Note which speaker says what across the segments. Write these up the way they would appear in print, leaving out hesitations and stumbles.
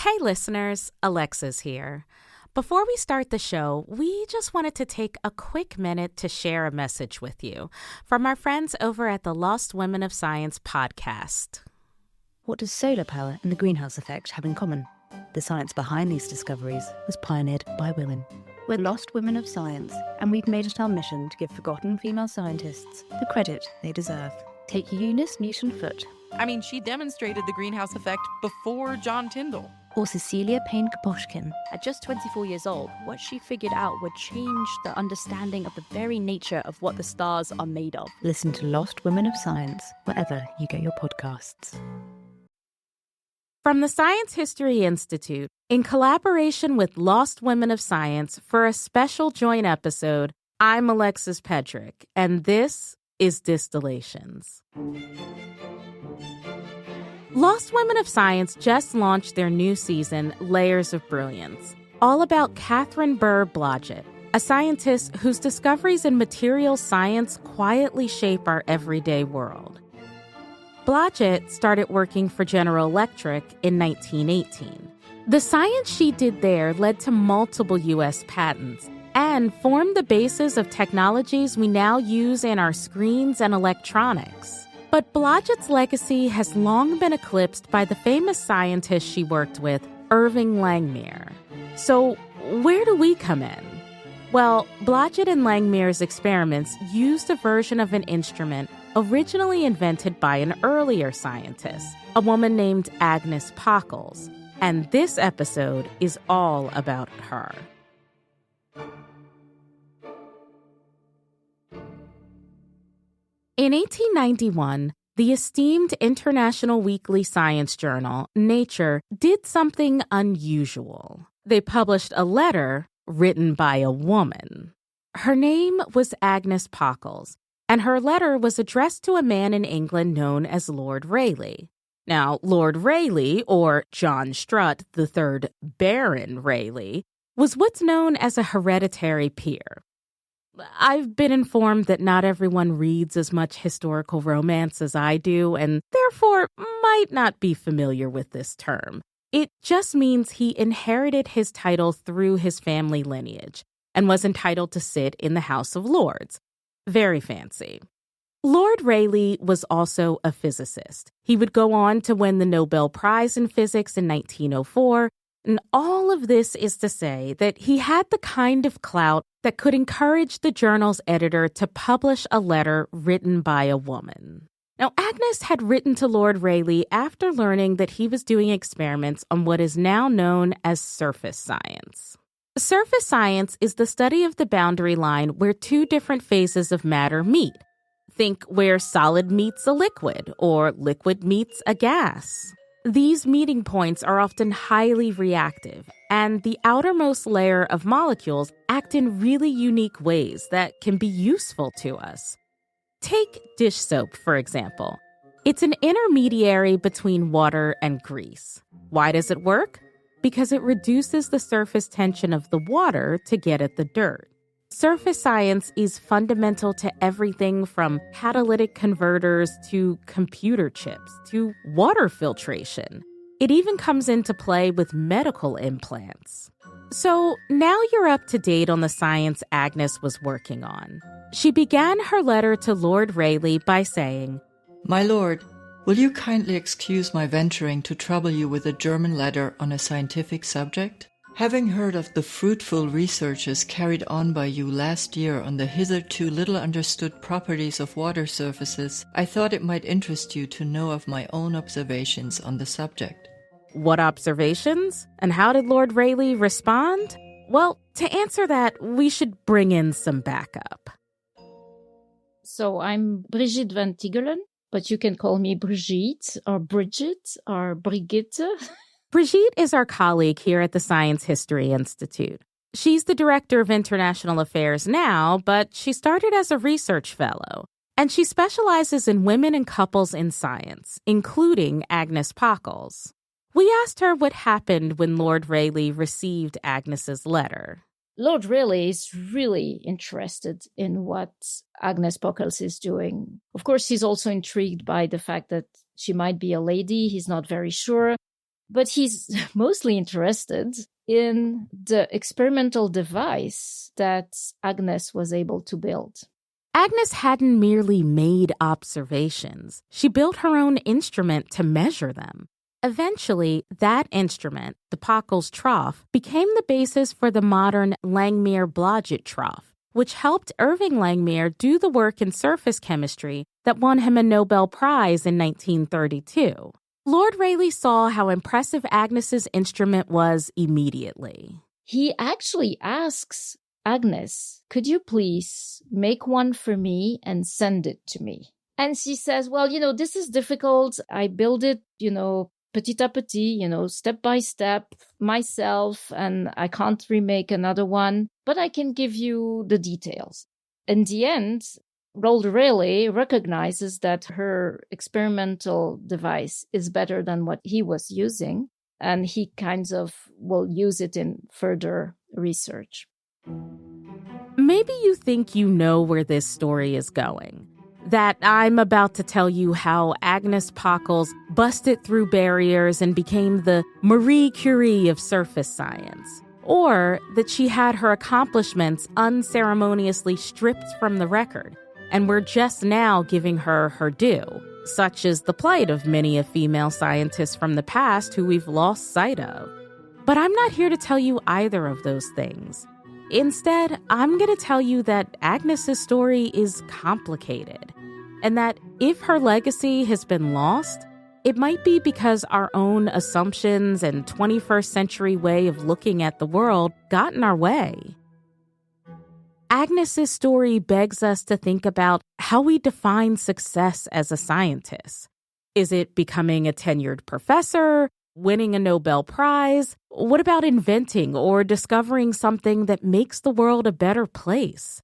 Speaker 1: Hey listeners, Alexa's here. Before we start the show, we just wanted to take a quick minute to share a message with you from our friends over at the Lost Women of Science podcast.
Speaker 2: What does solar power and the greenhouse effect have in common? The science behind these discoveries was pioneered by women. We're Lost Women of Science, and we've made it our mission to give forgotten female scientists the credit they deserve. Take Eunice Newton-Foote.
Speaker 3: She demonstrated the greenhouse effect before John Tyndall.
Speaker 2: Or Cecilia Payne-Gaposchkin.
Speaker 4: At just 24 years old, what she figured out would change the understanding of the very nature of what the stars are made of.
Speaker 2: Listen to Lost Women of Science wherever you get your podcasts.
Speaker 1: From the Science History Institute, in collaboration with Lost Women of Science for a special joint episode, I'm Alexis Pedrick, and this is Distillations. Lost Women of Science just launched their new season, Layers of Brilliance, all about Katherine Burr Blodgett, a scientist whose discoveries in materials science quietly shape our everyday world. Blodgett started working for General Electric in 1918. The science she did there led to multiple U.S. patents and formed the basis of technologies we now use in our screens and electronics. But Blodgett's legacy has long been eclipsed by the famous scientist she worked with, Irving Langmuir. So where do we come in? Well, Blodgett and Langmuir's experiments used a version of an instrument originally invented by an earlier scientist, a woman named Agnes Pockels. And this episode is all about her. In 1891, the esteemed international weekly science journal, Nature, did something unusual. They published a letter written by a woman. Her name was Agnes Pockels, and her letter was addressed to a man in England known as Lord Rayleigh. Now, Lord Rayleigh, or John Strutt, the third Baron Rayleigh, was what's known as a hereditary peer. I've been informed that not everyone reads as much historical romance as I do, and therefore might not be familiar with this term. It just means he inherited his title through his family lineage and was entitled to sit in the House of Lords. Very fancy. Lord Rayleigh was also a physicist. He would go on to win the Nobel Prize in Physics in 1904, and all of this is to say that he had the kind of clout that could encourage the journal's editor to publish a letter written by a woman. Now, Agnes had written to Lord Rayleigh after learning that he was doing experiments on what is now known as surface science. Surface science is the study of the boundary line where two different phases of matter meet. Think where solid meets a liquid or liquid meets a gas. These meeting points are often highly reactive, and the outermost layer of molecules act in really unique ways that can be useful to us. Take dish soap, for example. It's an intermediary between water and grease. Why does it work? Because it reduces the surface tension of the water to get at the dirt. Surface science is fundamental to everything from catalytic converters to computer chips to water filtration. It even comes into play with medical implants. So now you're up to date on the science Agnes was working on. She began her letter to Lord Rayleigh by saying,
Speaker 5: "My lord, will you kindly excuse my venturing to trouble you with a German letter on a scientific subject? Having heard of the fruitful researches carried on by you last year on the hitherto little understood properties of water surfaces, I thought it might interest you to know of my own observations on the subject."
Speaker 1: What observations? And how did Lord Rayleigh respond? Well, to answer that, we should bring in some backup.
Speaker 6: So I'm Brigitte-van-Tiggelen, but you can call me Brigitte or Bridget or Brigitte.
Speaker 1: Brigitte is our colleague here at the Science History Institute. She's the director of international affairs now, but she started as a research fellow, and she specializes in women and couples in science, including Agnes Pockels. We asked her what happened when Lord Rayleigh received Agnes's letter.
Speaker 6: Lord Rayleigh is really interested in what Agnes Pockels is doing. Of course, he's also intrigued by the fact that she might be a lady. He's not very sure. But he's mostly interested in the experimental device that Agnes was able to build.
Speaker 1: Agnes hadn't merely made observations. She built her own instrument to measure them. Eventually, that instrument, the Pockels Trough, became the basis for the modern Langmuir Blodgett trough, which helped Irving Langmuir do the work in surface chemistry that won him a Nobel Prize in 1932. Lord Rayleigh saw how impressive Agnes's instrument was immediately.
Speaker 6: He actually asks Agnes, could you please make one for me and send it to me? And she says, well, this is difficult. I build it, petit à petit, step by step myself, and I can't remake another one, but I can give you the details. In the end, Lord Rayleigh recognizes that her experimental device is better than what he was using, and he kind of will use it in further research.
Speaker 1: Maybe you think you know where this story is going. That I'm about to tell you how Agnes Pockels busted through barriers and became the Marie Curie of surface science. Or that she had her accomplishments unceremoniously stripped from the record, and we're just now giving her her due. Such is the plight of many a female scientist from the past who we've lost sight of. But I'm not here to tell you either of those things. Instead, I'm going to tell you that Agnes's story is complicated, and that if her legacy has been lost, it might be because our own assumptions and 21st century way of looking at the world got in our way. Agnes's story begs us to think about how we define success as a scientist. Is it becoming a tenured professor? Winning a Nobel Prize? What about inventing or discovering something that makes the world a better place?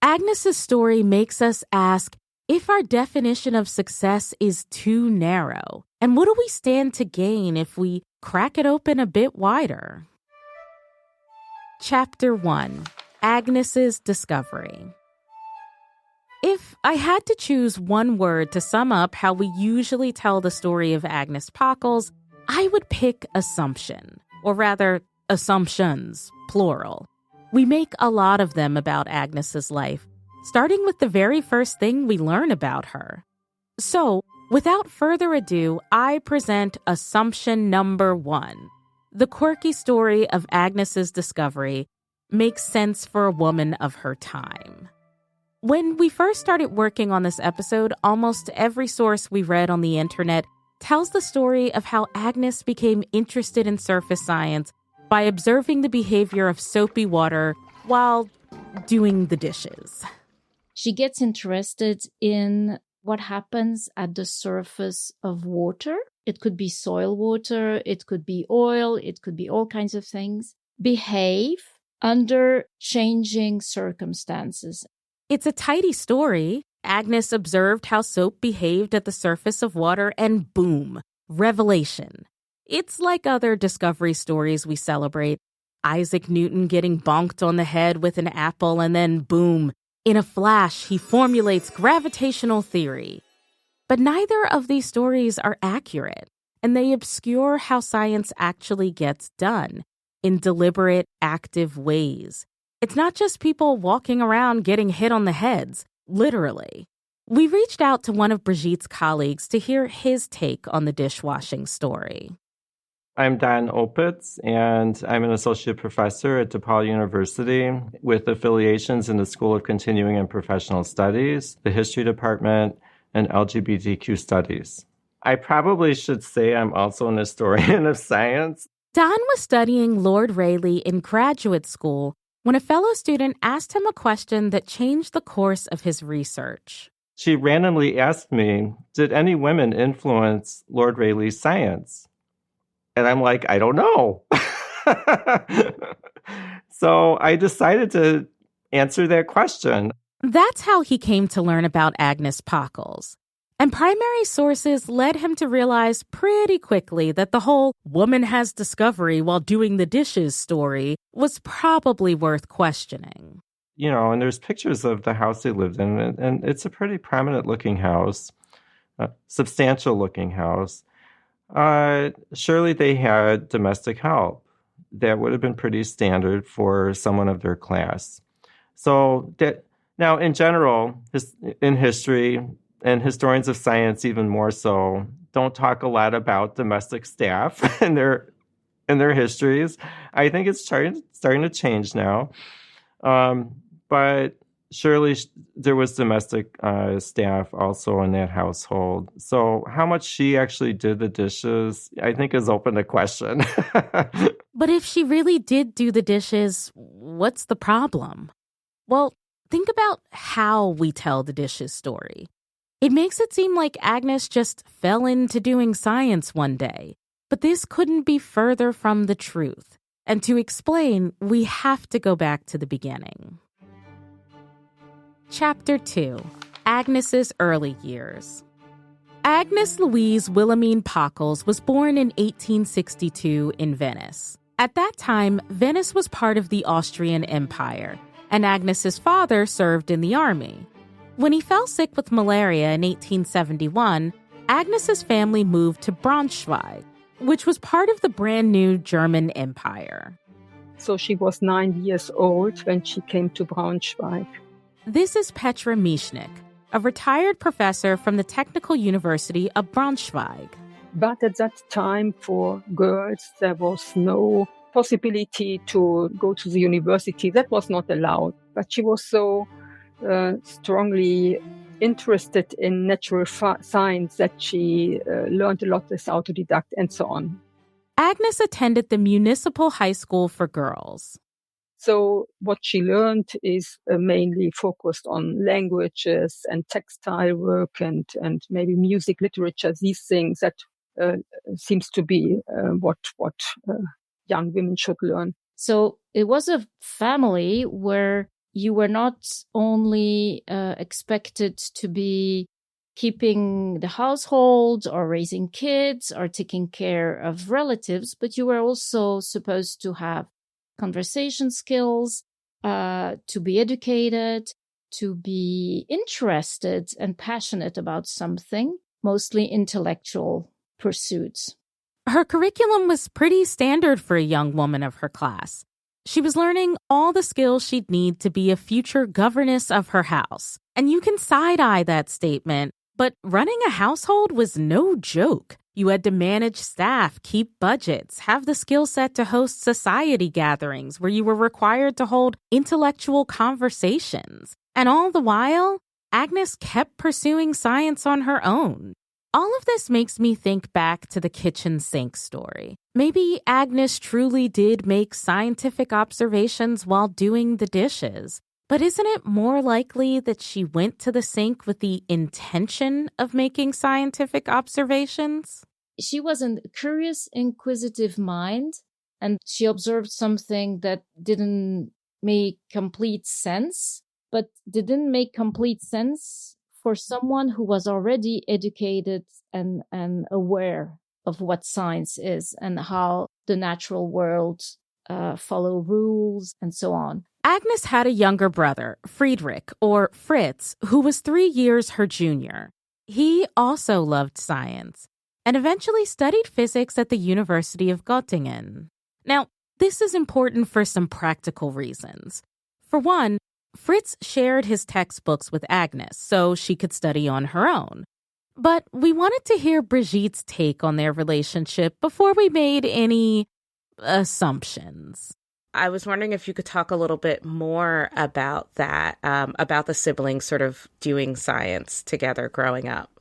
Speaker 1: Agnes's story makes us ask if our definition of success is too narrow, and what do we stand to gain if we crack it open a bit wider? Chapter 1. Agnes's Discovery. If I had to choose one word to sum up how we usually tell the story of Agnes Pockels, I would pick assumption, or rather, assumptions, plural. We make a lot of them about Agnes's life, starting with the very first thing we learn about her. So, without further ado, I present assumption number 1. The quirky story of Agnes's discovery makes sense for a woman of her time. When we first started working on this episode, almost every source we read on the internet tells the story of how Agnes became interested in surface science by observing the behavior of soapy water while doing the dishes.
Speaker 6: She gets interested in what happens at the surface of water. It could be soil water, it could be oil, it could be all kinds of things. Behave under changing circumstances.
Speaker 1: It's a tidy story. Agnes observed how soap behaved at the surface of water and boom, revelation. It's like other discovery stories we celebrate. Isaac Newton getting bonked on the head with an apple and then boom, in a flash, he formulates gravitational theory. But neither of these stories are accurate, and they obscure how science actually gets done in deliberate, active ways. It's not just people walking around getting hit on the heads. Literally. We reached out to one of Brigitte's colleagues to hear his take on the dishwashing story.
Speaker 7: I'm Dan Opitz, and I'm an associate professor at DePaul University with affiliations in the School of Continuing and Professional Studies, the History Department, and LGBTQ Studies. I probably should say I'm also an historian of science.
Speaker 1: Dan was studying Lord Rayleigh in graduate school when a fellow student asked him a question that changed the course of his research.
Speaker 7: She randomly asked me, did any women influence Lord Rayleigh's science? And I'm like, I don't know. So I decided to answer that question.
Speaker 1: That's how he came to learn about Agnes Pockels. And primary sources led him to realize pretty quickly that the whole woman has discovery while doing the dishes story was probably worth questioning.
Speaker 7: You know, and there's pictures of the house they lived in, and it's a pretty prominent looking house, a substantial looking house. Surely they had domestic help. That would have been pretty standard for someone of their class. So that now, in general, in history, and historians of science even more so, don't talk a lot about domestic staff in their histories. I think it's starting to change now. But surely there was domestic staff also in that household. So how much she actually did the dishes, I think, is open to question.
Speaker 1: But if she really did do the dishes, what's the problem? Well, think about how we tell the dishes story. It makes it seem like Agnes just fell into doing science one day. But this couldn't be further from the truth. And to explain, we have to go back to the beginning. Chapter 2. Agnes's Early Years. Agnes Louise Wilhelmine Pockels was born in 1862 in Venice. At that time, Venice was part of the Austrian Empire, and Agnes's father served in the army. When he fell sick with malaria in 1871, Agnes's family moved to Braunschweig, which was part of the brand new German Empire.
Speaker 8: So she was 9 years old when she came to Braunschweig.
Speaker 1: This is Petra Michnik, a retired professor from the Technical University of Braunschweig.
Speaker 8: But at that time, for girls, there was no possibility to go to the university. That was not allowed. But she was so strongly interested in natural science that she learned a lot as autodidact and so on.
Speaker 1: Agnes attended the Municipal High School for Girls.
Speaker 8: So what she learned is mainly focused on languages and textile work and maybe music, literature, these things that seems to be what young women should learn.
Speaker 6: So it was a family where you were not only expected to be keeping the household or raising kids or taking care of relatives, but you were also supposed to have conversation skills, to be educated, to be interested and passionate about something, mostly intellectual pursuits.
Speaker 1: Her curriculum was pretty standard for a young woman of her class. She was learning all the skills she'd need to be a future governess of her house. And you can side-eye that statement, but running a household was no joke. You had to manage staff, keep budgets, have the skill set to host society gatherings where you were required to hold intellectual conversations. And all the while, Agnes kept pursuing science on her own. All of this makes me think back to the kitchen sink story. Maybe Agnes truly did make scientific observations while doing the dishes. But isn't it more likely that she went to the sink with the intention of making scientific observations?
Speaker 6: She was a curious, inquisitive mind, and she observed something that didn't make complete sense, but didn't make complete sense for someone who was already educated and aware of what science is and how the natural world follow rules and so on.
Speaker 1: Agnes had a younger brother, Friedrich, or Fritz, who was 3 years her junior. He also loved science and eventually studied physics at the University of Göttingen. Now, this is important for some practical reasons. For one, Fritz shared his textbooks with Agnes so she could study on her own. But we wanted to hear Brigitte's take on their relationship before we made any assumptions.
Speaker 9: I was wondering if you could talk a little bit more about that, about the siblings sort of doing science together growing up.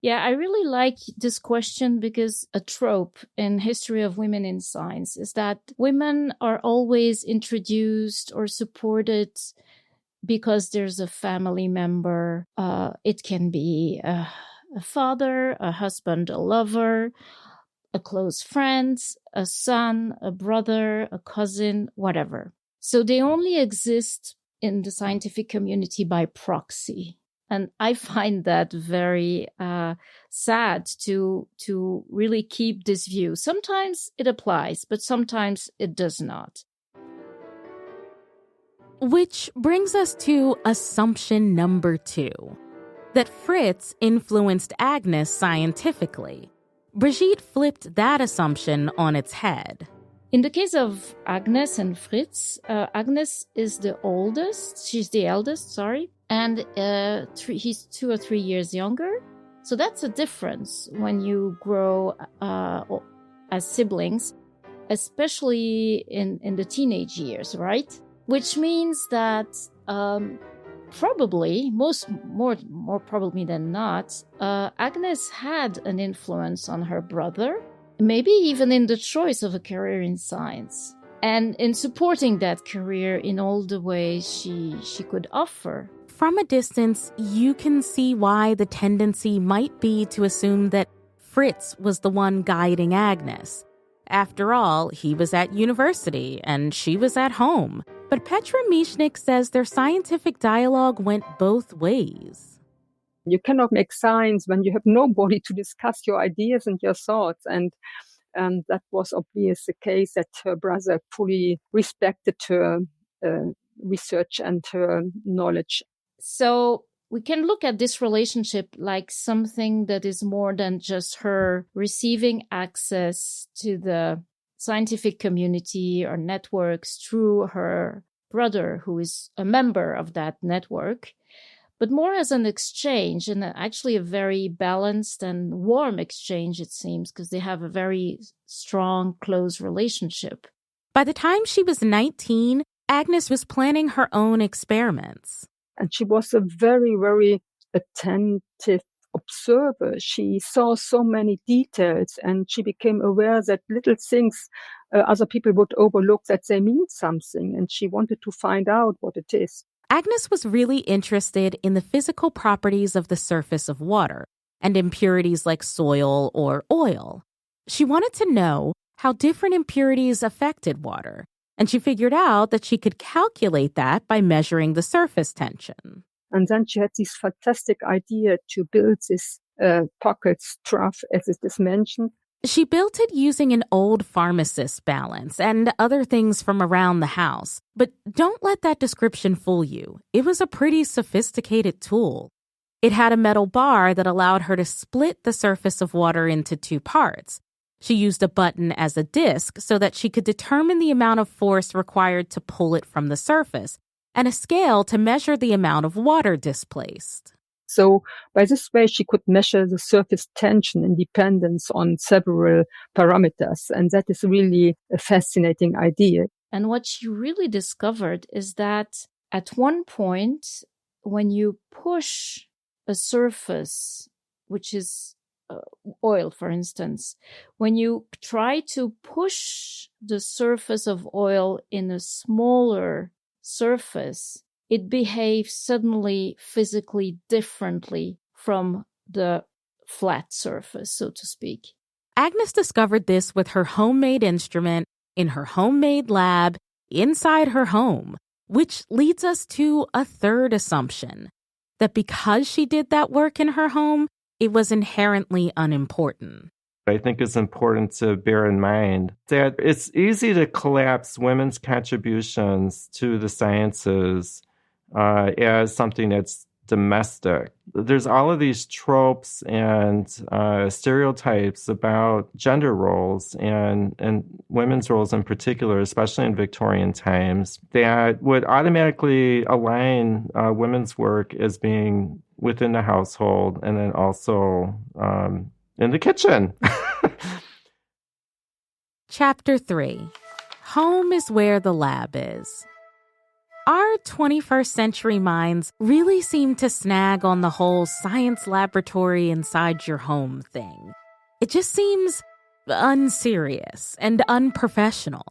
Speaker 6: Yeah, I really like this question because a trope in history of women in science is that women are always introduced or supported because there's a family member. It can be a father, a husband, a lover, a close friend, a son, a brother, a cousin, whatever. So they only exist in the scientific community by proxy. And I find that very sad to really keep this view. Sometimes it applies, but sometimes it does not.
Speaker 1: Which brings us to assumption number 2, that Fritz influenced Agnes scientifically. Brigitte flipped that assumption on its head.
Speaker 6: In the case of Agnes and Fritz, Agnes is the oldest. She's the eldest, sorry. And he's 2 or 3 years younger. So that's a difference when you grow as siblings, especially in the teenage years, right? Which means that probably, more probably than not, Agnes had an influence on her brother, maybe even in the choice of a career in science, and in supporting that career in all the ways she could offer.
Speaker 1: From a distance, you can see why the tendency might be to assume that Fritz was the one guiding Agnes. After all, he was at university and she was at home. But Petra Michnik says their scientific dialogue went both ways.
Speaker 8: You cannot make science when you have nobody to discuss your ideas and your thoughts. And that was obviously the case, that her brother fully respected her research and her knowledge.
Speaker 6: So we can look at this relationship like something that is more than just her receiving access to the scientific community or networks through her brother, who is a member of that network, but more as an exchange, and actually a very balanced and warm exchange, it seems, because they have a very strong, close relationship.
Speaker 1: By the time she was 19, Agnes was planning her own experiments.
Speaker 8: And she was a very, very attentive observer. She saw so many details, and she became aware that little things other people would overlook, that they mean something, and she wanted to find out what it is.
Speaker 1: Agnes was really interested in the physical properties of the surface of water and impurities like soil or oil. She wanted to know how different impurities affected water, and she figured out that she could calculate that by measuring the surface tension.
Speaker 8: And then she had this fantastic idea to build this Pockels Trough, as it is mentioned.
Speaker 1: She built it using an old pharmacist balance and other things from around the house. But don't let that description fool you. It was a pretty sophisticated tool. It had a metal bar that allowed her to split the surface of water into 2 parts. She used a button as a disc so that she could determine the amount of force required to pull it from the surface, and a scale to measure the amount of water displaced.
Speaker 8: So by this way, she could measure the surface tension in dependence on several parameters. And that is really a fascinating idea.
Speaker 6: And what she really discovered is that at one point, when you push a surface, which is oil, for instance, when you try to push the surface of oil in a smaller surface, it behaves suddenly physically differently from the flat surface, so to speak.
Speaker 1: Agnes discovered this with her homemade instrument in her homemade lab inside her home, which leads us to a third assumption, that because she did that work in her home, it was inherently unimportant.
Speaker 7: I think it's important to bear in mind that it's easy to collapse women's contributions to the sciences as something that's domestic. There's all of these tropes and stereotypes about gender roles and women's roles in particular, especially in Victorian times, that would automatically align women's work as being within the household and then also in the kitchen.
Speaker 1: Chapter 3. Home is where the lab is. Our 21st century minds really seem to snag on the whole science laboratory inside your home thing. It just seems unserious and unprofessional.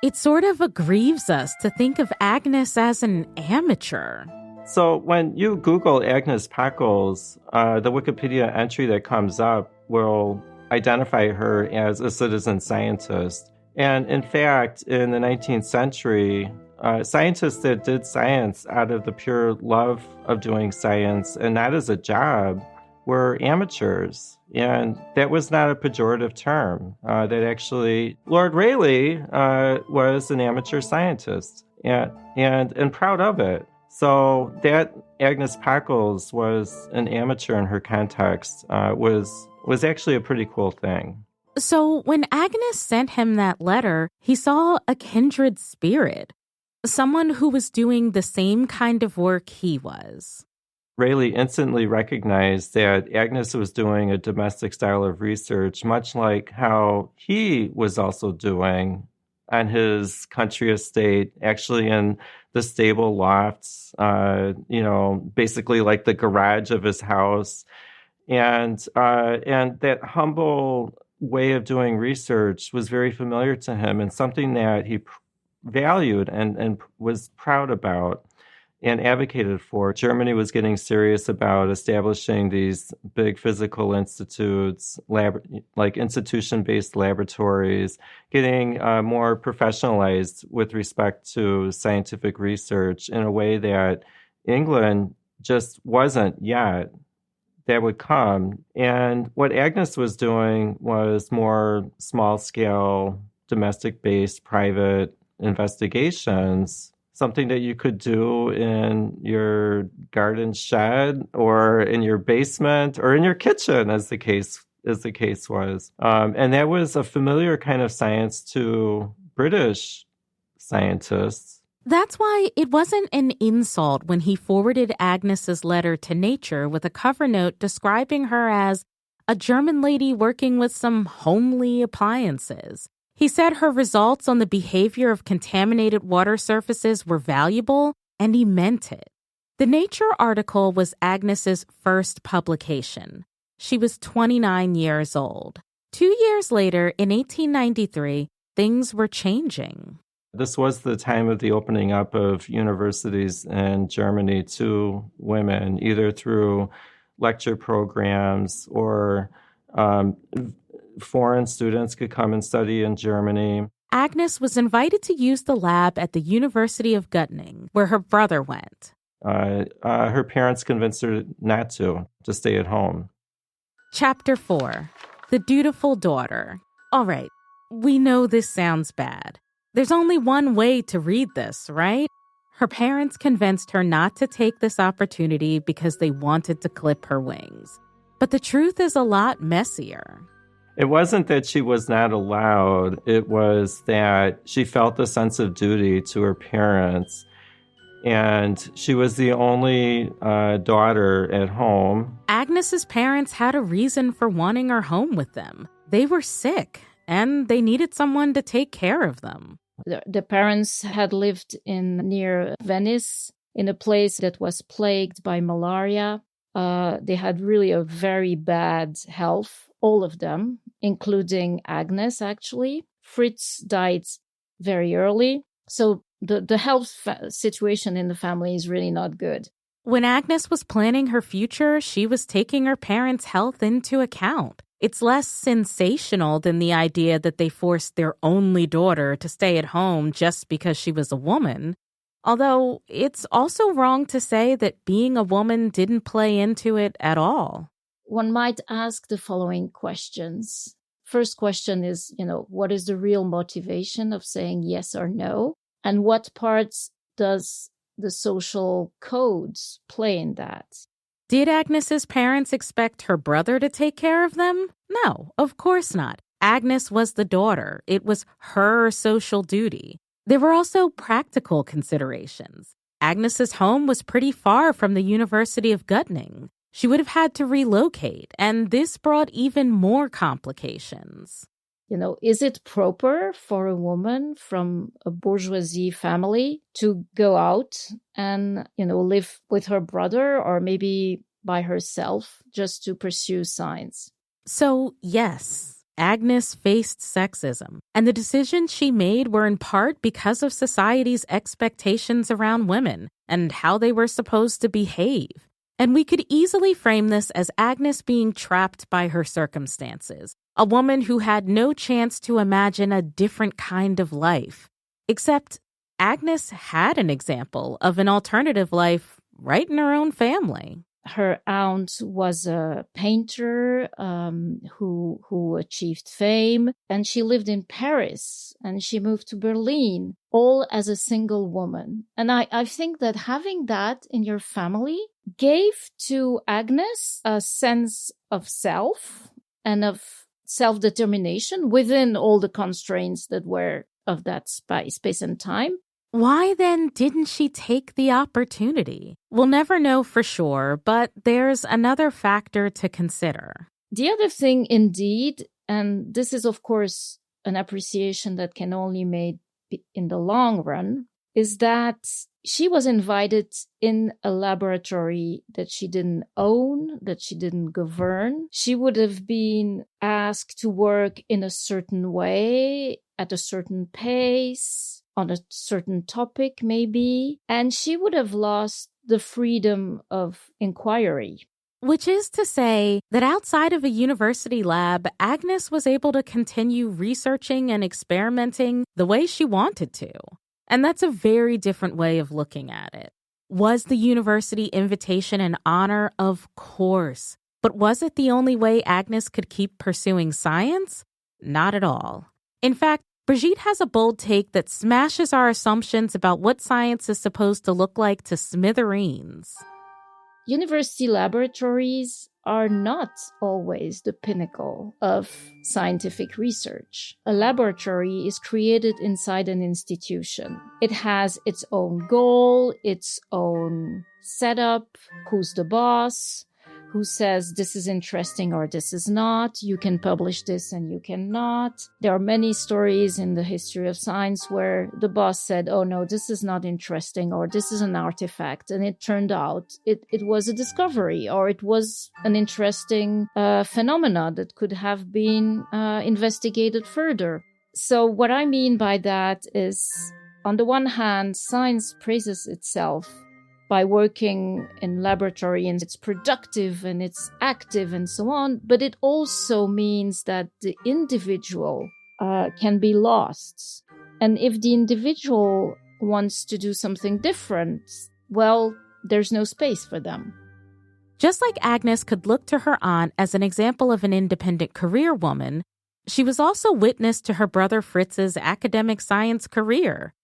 Speaker 1: It sort of aggrieves us to think of Agnes as an amateur.
Speaker 7: So when you Google Agnes Pockels, the Wikipedia entry that comes up will identify her as a citizen scientist. And in fact, in the 19th century, scientists that did science out of the pure love of doing science and not as a job were amateurs. And that was not a pejorative term. That actually, Lord Rayleigh was an amateur scientist and proud of it. So that Agnes Pockels was an amateur in her context was was actually a pretty cool thing.
Speaker 1: So when Agnes sent him that letter, he saw a kindred spirit, someone who was doing the same kind of work he was.
Speaker 7: Rayleigh instantly recognized that Agnes was doing a domestic style of research, much like how he was also doing on his country estate, actually in the stable lofts, basically like the garage of his house. And that humble way of doing research was very familiar to him and something that he valued and was proud about and advocated for. Germany was getting serious about establishing these big physical institutes, like institution-based laboratories, getting more professionalized with respect to scientific research in a way that England just wasn't yet. That would come. And what Agnes was doing was more small-scale, domestic-based, private investigations, something that you could do in your garden shed or in your basement or in your kitchen, as the case was. And that was a familiar kind of science to British scientists.
Speaker 1: That's why it wasn't an insult when he forwarded Agnes's letter to Nature with a cover note describing her as a German lady working with some homely appliances. He said her results on the behavior of contaminated water surfaces were valuable, and he meant it. The Nature article was Agnes's first publication. She was 29 years old. 2 years later, in 1893, things were changing.
Speaker 7: This was the time of the opening up of universities in Germany to women, either through lecture programs or foreign students could come and study in Germany.
Speaker 1: Agnes was invited to use the lab at the University of Göttingen, where her brother went.
Speaker 7: Her parents convinced her not to stay at home.
Speaker 1: Chapter 4, The Dutiful Daughter. All right, we know this sounds bad. There's only one way to read this, right? Her parents convinced her not to take this opportunity because they wanted to clip her wings. But the truth is a lot messier.
Speaker 7: It wasn't that she was not allowed. It was that she felt the sense of duty to her parents. And she was the only daughter at home.
Speaker 1: Agnes's parents had a reason for wanting her home with them. They were sick, and they needed someone to take care of them.
Speaker 6: The parents had lived near Venice, in a place that was plagued by malaria. They had really a very bad health, all of them, including Agnes, actually. Fritz died very early. So the health situation in the family is really not good.
Speaker 1: When Agnes was planning her future, she was taking her parents' health into account. It's less sensational than the idea that they forced their only daughter to stay at home just because she was a woman. Although it's also wrong to say that being a woman didn't play into it at all.
Speaker 6: One might ask the following questions. First question is, what is the real motivation of saying yes or no? And what parts does the social codes play in that?
Speaker 1: Did Agnes's parents expect her brother to take care of them? No, of course not. Agnes was the daughter. It was her social duty. There were also practical considerations. Agnes's home was pretty far from the University of Göttingen. She would have had to relocate, and this brought even more complications.
Speaker 6: Is it proper for a woman from a bourgeoisie family to go out and, live with her brother or maybe by herself just to pursue science?
Speaker 1: So, yes, Agnes faced sexism, and the decisions she made were in part because of society's expectations around women and how they were supposed to behave. And we could easily frame this as Agnes being trapped by her circumstances, a woman who had no chance to imagine a different kind of life. Except Agnes had an example of an alternative life right in her own family.
Speaker 6: Her aunt was a painter who achieved fame, and she lived in Paris, and she moved to Berlin, all as a single woman. And I think that having that in your family gave to Agnes a sense of self and of self-determination within all the constraints that were of that space and time.
Speaker 1: Why then didn't she take the opportunity? We'll never know for sure, but there's another factor to consider.
Speaker 6: The other thing, indeed, and this is, of course, an appreciation that can only be made in the long run, is that she was invited in a laboratory that she didn't own, that she didn't govern. She would have been asked to work in a certain way, at a certain pace, on a certain topic maybe, and she would have lost the freedom of inquiry.
Speaker 1: Which is to say that outside of a university lab, Agnes was able to continue researching and experimenting the way she wanted to. And that's a very different way of looking at it. Was the university invitation an honor? Of course. But was it the only way Agnes could keep pursuing science? Not at all. In fact, Brigitte has a bold take that smashes our assumptions about what science is supposed to look like to smithereens.
Speaker 6: University laboratories are not always the pinnacle of scientific research. A laboratory is created inside an institution. It has its own goal, its own setup, who's the boss, who says this is interesting or this is not. You can publish this and you cannot. There are many stories in the history of science where the boss said, oh no, this is not interesting, or this is an artifact. And it turned out it was a discovery, or it was an interesting phenomena that could have been investigated further. So what I mean by that is, on the one hand, science praises itself by working in laboratory, and it's productive and it's active and so on. But it also means that the individual can be lost. And if the individual wants to do something different, well, there's no space for them.
Speaker 1: Just like Agnes could look to her aunt as an example of an independent career woman, she was also witness to her brother Fritz's academic science career.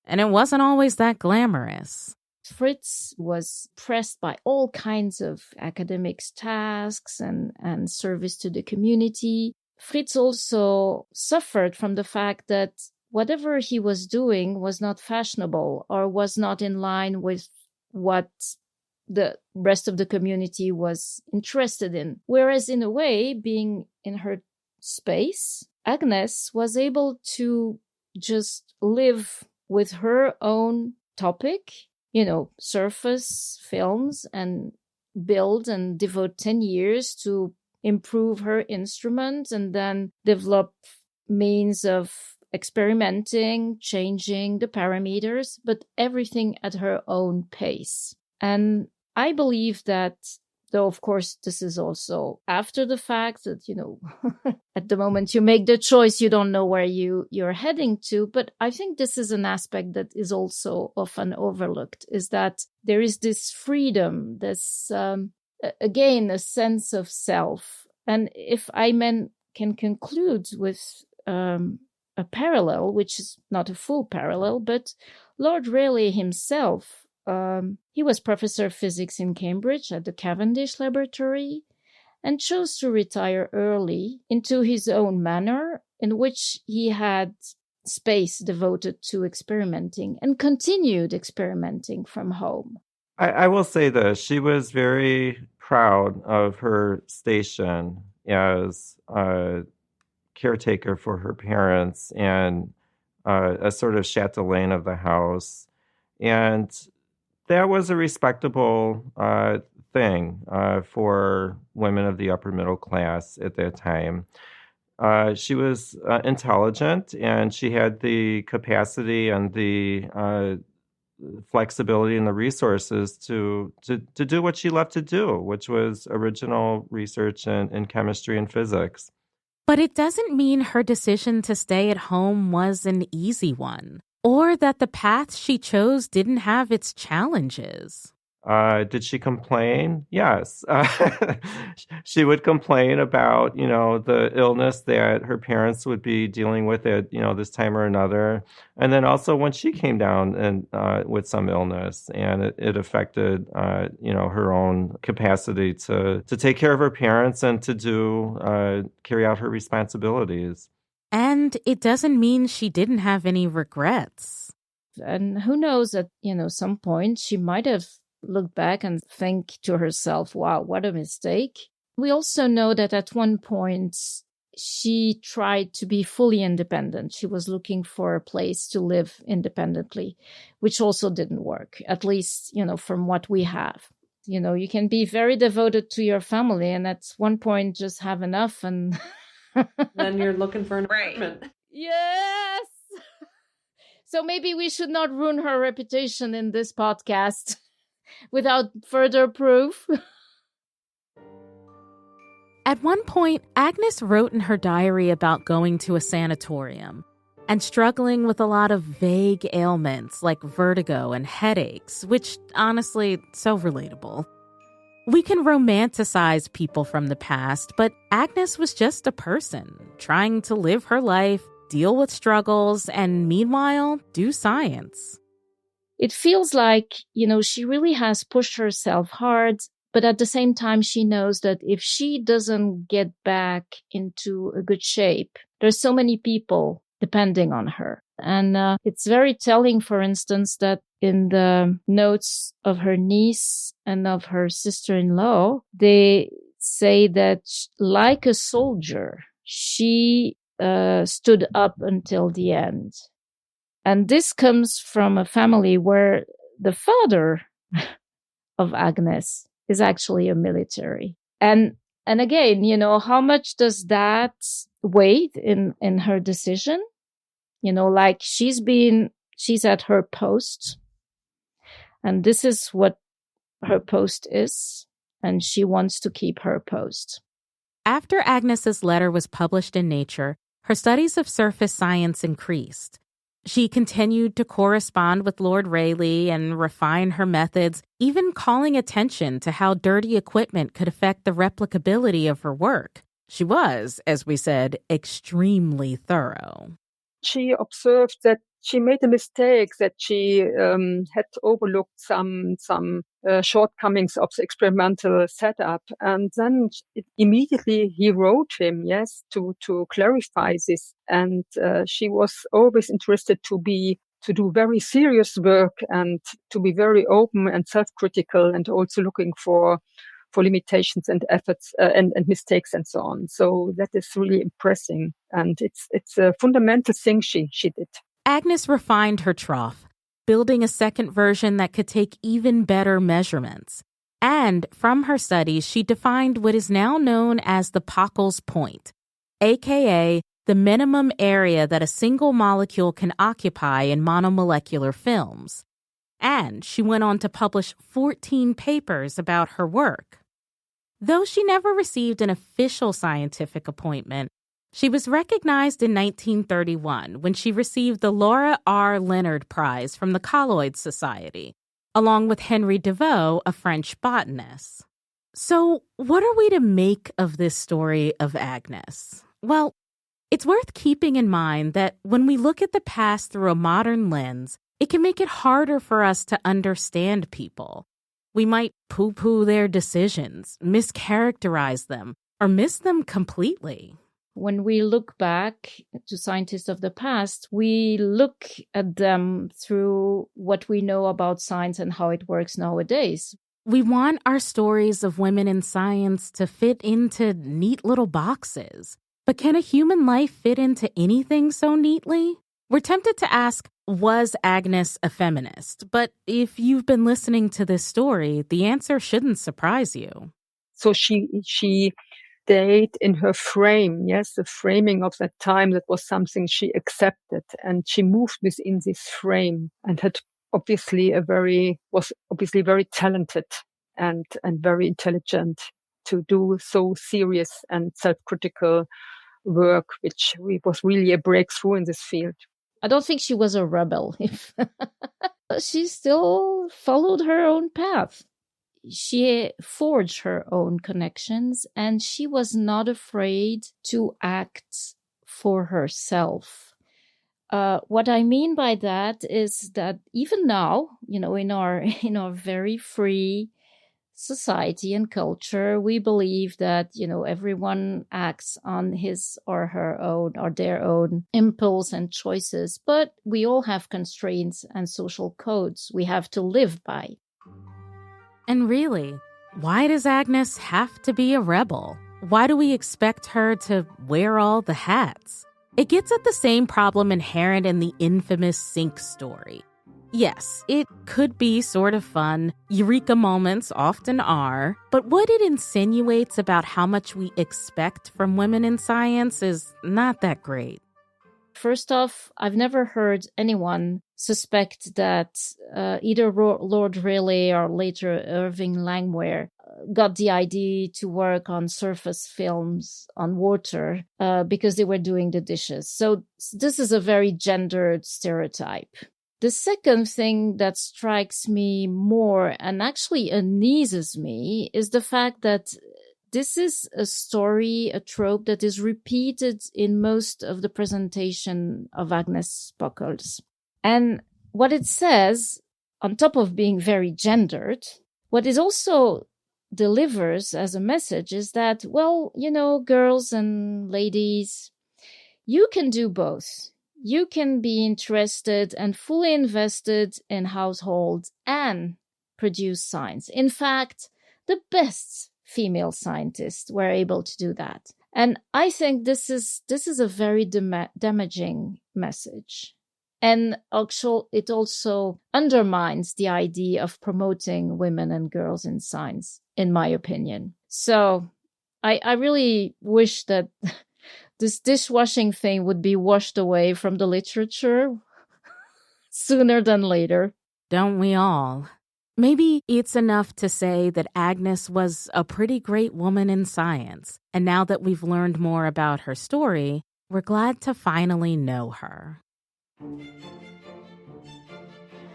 Speaker 1: And it wasn't always that glamorous.
Speaker 6: Fritz was pressed by all kinds of academic tasks and service to the community. Fritz also suffered from the fact that whatever he was doing was not fashionable or was not in line with what the rest of the community was interested in. Whereas in a way, being in her space, Agnes was able to just live with her own topic, surface films, and build and devote 10 years to improve her instrument, and then develop means of experimenting, changing the parameters, but everything at her own pace. And I believe that, though, of course, this is also after the fact that, at the moment you make the choice, you don't know where you're heading to. But I think this is an aspect that is also often overlooked, is that there is this freedom, this, again, a sense of self. And if I can conclude with a parallel, which is not a full parallel, but Lord Rayleigh himself, he was professor of physics in Cambridge at the Cavendish Laboratory, and chose to retire early into his own manor, in which he had space devoted to experimenting and continued experimenting from home.
Speaker 7: I will say this. She was very proud of her station as a caretaker for her parents and a sort of chatelaine of the house. And that was a respectable thing for women of the upper middle class at that time. She was intelligent, and she had the capacity and the flexibility and the resources to do what she loved to do, which was original research in chemistry and physics.
Speaker 1: But it doesn't mean her decision to stay at home was an easy one, or that the path she chose didn't have its challenges.
Speaker 7: Did she complain? Yes. She would complain about, the illness that her parents would be dealing with at, this time or another. And then also when she came down and with some illness, and it affected, her own capacity to take care of her parents and to carry out her responsibilities.
Speaker 1: And it doesn't mean she didn't have any regrets.
Speaker 6: And who knows, at some point she might have looked back and think to herself, wow, what a mistake. We also know that at one point she tried to be fully independent. She was looking for a place to live independently, which also didn't work, at least, from what we have. You can be very devoted to your family and at one point just have enough and
Speaker 10: then you're looking for an apartment.
Speaker 6: Yes. So maybe we should not ruin her reputation in this podcast without further proof.
Speaker 1: At one point, Agnes wrote in her diary about going to a sanatorium and struggling with a lot of vague ailments like vertigo and headaches, which honestly, so relatable. We can romanticize people from the past, but Agnes was just a person trying to live her life, deal with struggles, and meanwhile, do science.
Speaker 6: It feels like, she really has pushed herself hard, but at the same time, she knows that if she doesn't get back into a good shape, there's so many people depending on her. And it's very telling, for instance, that in the notes of her niece and of her sister-in-law, they say that like a soldier, she stood up until the end. And this comes from a family where the father of Agnes is actually a military. And again, how much does that weigh in her decision? Like she's at her post, and this is what her post is, and she wants to keep her post.
Speaker 1: After Agnes's letter was published in Nature, her studies of surface science increased. She continued to correspond with Lord Rayleigh and refine her methods, even calling attention to how dirty equipment could affect the replicability of her work. She was, as we said, extremely thorough.
Speaker 8: She observed that she made a mistake, that she had overlooked some shortcomings of the experimental setup. And then immediately he wrote him, to clarify this. And she was always interested to do very serious work and to be very open and self-critical, and also looking for limitations and efforts and mistakes and so on. So that is really impressive. And it's a fundamental thing she did.
Speaker 1: Agnes refined her trough, building a second version that could take even better measurements. And from her studies, she defined what is now known as the Pockels point, aka the minimum area that a single molecule can occupy in monomolecular films. And she went on to publish 14 papers about her work. Though she never received an official scientific appointment, she was recognized in 1931 when she received the Laura R. Leonard Prize from the Colloid Society, along with Henry Deveau, a French botanist. So, what are we to make of this story of Agnes? Well, it's worth keeping in mind that when we look at the past through a modern lens, it can make it harder for us to understand people. We might poo-poo their decisions, mischaracterize them, or miss them completely.
Speaker 6: When we look back to scientists of the past, we look at them through what we know about science and how it works nowadays.
Speaker 1: We want our stories of women in science to fit into neat little boxes. But can a human life fit into anything so neatly? We're tempted to ask, was Agnes a feminist? But if you've been listening to this story, the answer shouldn't surprise you.
Speaker 8: So she stayed in her frame, the framing of that time, that was something she accepted, and she moved within this frame, and was obviously very talented and very intelligent to do so serious and self-critical work, which was really a breakthrough in this field.
Speaker 6: I don't think she was a rebel. She still followed her own path. she forged her own connections, and she was not afraid to act for herself. What I mean by that is that even now, in our very free society and culture, we believe that, everyone acts on his or her own or their own impulse and choices, but we all have constraints and social codes we have to live by.
Speaker 1: And really, why does Agnes have to be a rebel? Why do we expect her to wear all the hats? It gets at the same problem inherent in the infamous sink story. Yes, it could be sort of fun. Eureka moments often are. But what it insinuates about how much we expect from women in science is not that great.
Speaker 6: First off, I've never heard anyone suspect that either Lord Rayleigh or later Irving Langmuir got the idea to work on surface films on water because they were doing the dishes. So this is a very gendered stereotype. The second thing that strikes me more and actually uneases me is the fact that this is a story, a trope that is repeated in most of the presentation of Agnes Pockels. And what it says, on top of being very gendered, what it also delivers as a message is that, well, girls and ladies, you can do both. You can be interested and fully invested in household and produce science. In fact, the best female scientists were able to do that. And I think this is a very damaging message. And it also undermines the idea of promoting women and girls in science, in my opinion. So I really wish that this dishwashing thing would be washed away from the literature sooner than later.
Speaker 1: Don't we all? Maybe it's enough to say that Agnes was a pretty great woman in science, and now that we've learned more about her story, we're glad to finally know her.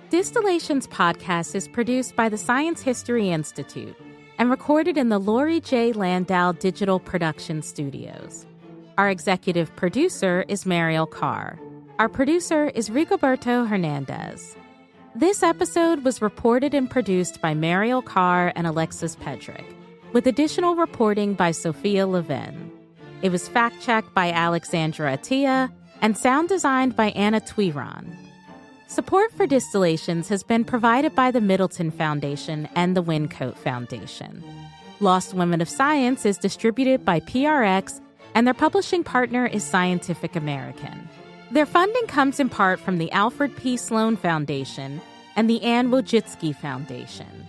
Speaker 1: Distillations podcast is produced by the Science History Institute and recorded in the Laurie J. Landau Digital Production Studios. Our executive producer is Mariel Carr. Our producer is Rigoberto Hernandez. This episode was reported and produced by Mariel Carr and Alexis Pedrick, with additional reporting by Sophia Levin. It was fact-checked by Alexandra Attia and sound designed by Anna Twiron. Support for Distillations has been provided by the Middleton Foundation and the Wyncote Foundation. Lost Women of Science is distributed by PRX, and their publishing partner is Scientific American. Their funding comes in part from the Alfred P. Sloan Foundation and the Anne Wojcicki Foundation.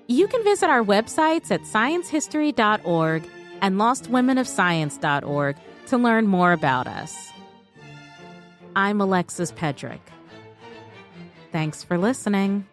Speaker 1: You can visit our websites at sciencehistory.org and lostwomenofscience.org to learn more about us. I'm Alexis Pedrick. Thanks for listening.